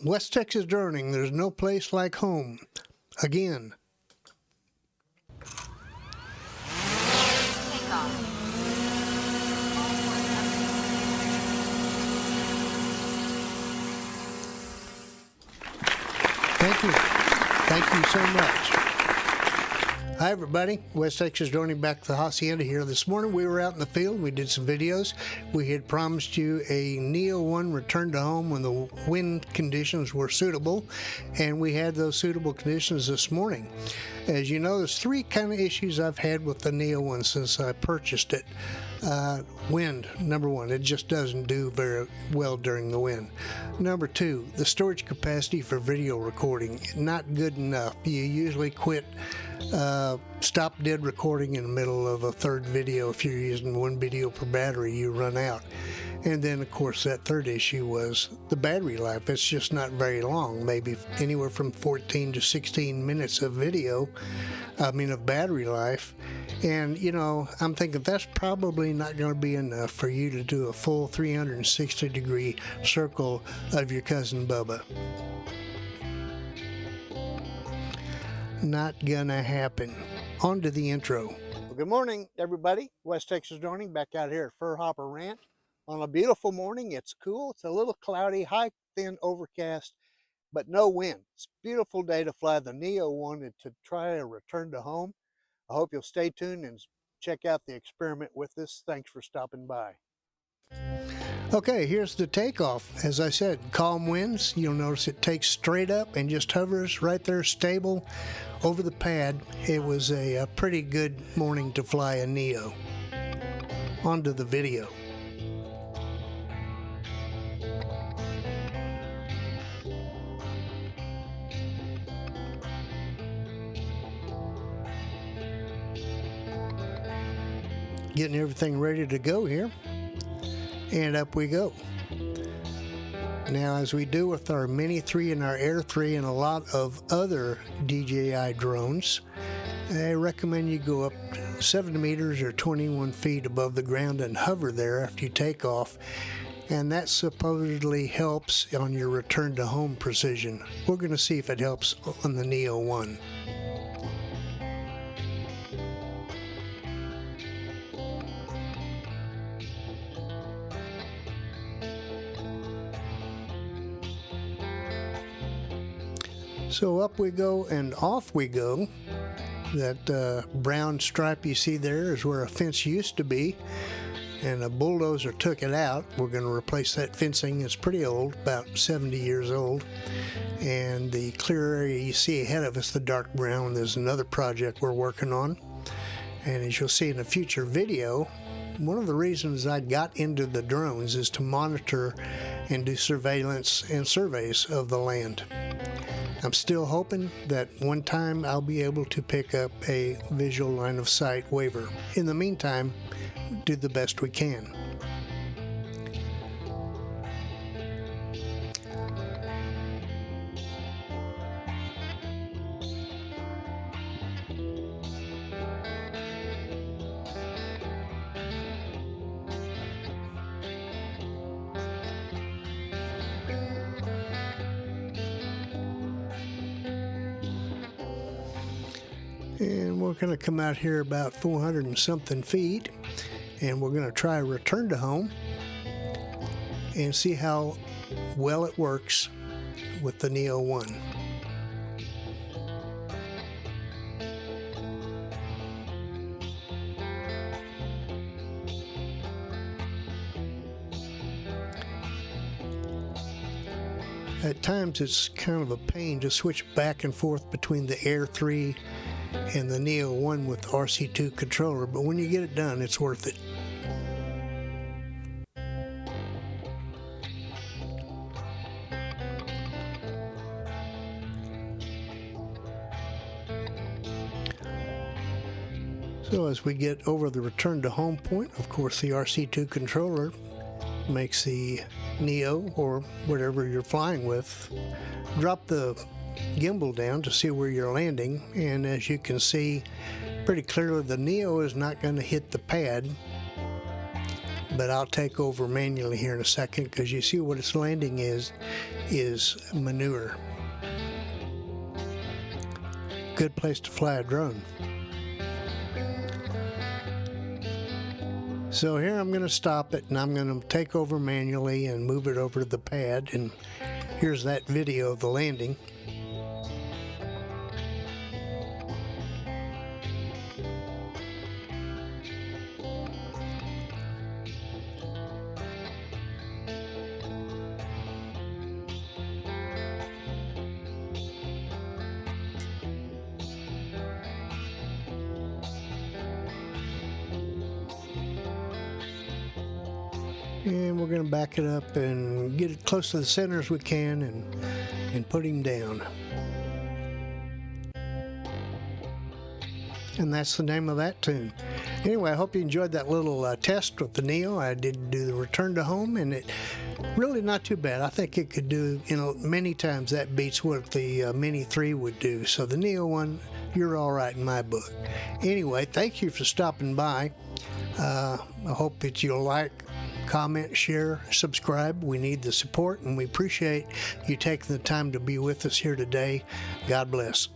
West Texas droning, there's no place like home. Again. Thank you. Thank you so much. Hi everybody, West Texas droning back to the hacienda here. This morning we were out in the field, we did some videos. We had promised you a Neo 1 return to home when the wind conditions were suitable, and we had those suitable conditions this morning. As you know, there's three kind of issues I've had with the Neo 1 since I purchased it. Wind, number one, it just doesn't do very well during the wind. Number two, the storage capacity for video recording, not good enough. You usually quit, stop dead recording in the middle of a third video. If you're using one video per battery, you run out. And then, of course, that third issue was the battery life. It's just not very long, maybe anywhere from 14 to 16 minutes of of battery life. And, you know, I'm thinking that's probably not going to be enough for you to do a full 360-degree circle of your cousin Bubba. Not gonna happen. On to the intro. Well, good morning, everybody. West Texas droning back out here at Fur Hopper Ranch on a beautiful morning. It's cool. It's a little cloudy, high, thin overcast, but no wind. It's a beautiful day to fly the Neo 1 to try a return to home. I hope you'll stay tuned and check out the experiment with us. Thanks for stopping by. Okay, here's the takeoff. As I said, calm winds. You'll notice it takes straight up and just hovers right there stable over the pad. It was a pretty good morning to fly a Neo. On to the video. Getting everything ready to go here, and up we go. Now, as we do with our Mini 3 and our Air 3 and a lot of other DJI drones, I recommend you go up 7 meters or 21 feet above the ground and hover there after you take off, and that supposedly helps on your return to home precision. We're going to see if it helps on the Neo 1. So up we go and off we go. That brown stripe you see there is where a fence used to be, and a bulldozer took it out. We're going to replace that fencing. It's pretty old, about 70 years old. And the clear area you see ahead of us, the dark brown, there's another project we're working on. And as you'll see in a future video, one of the reasons I got into the drones is to monitor and do surveillance and surveys of the land. I'm still hoping that one time I'll be able to pick up a visual line of sight waiver. In the meantime, do the best we can. And we're going to come out here about 400 and something feet, and we're going to try a return to home and see how well it works with the Neo 1. At times it's kind of a pain to switch back and forth between the Air 3 and the Neo 1 with the RC2 controller, but when you get it done, it's worth it. So as we get over the return to home point, of course the RC2 controller makes the Neo, or whatever you're flying with, drop the gimbal down to see where you're landing, and as you can see pretty clearly, the Neo is not going to hit the pad. but I'll take over manually here in a second, because you see what its landing is manure. Good place to fly a drone. So here I'm going to stop it, and I'm going to take over manually and move it over to the pad, and here's that video of the landing. And we're going to back it up and get it close to the center as we can, and put him down. And that's the name of that tune. Anyway, I hope you enjoyed that little test with the Neo. I did do the return to home, and it really not too bad. I think it could do, many times that beats what the Mini 3 would do. So the Neo one, you're all right in my book. Anyway, thank you for stopping by. I hope that you'll like, comment, share, subscribe. We need the support, and we appreciate you taking the time to be with us here today. God bless.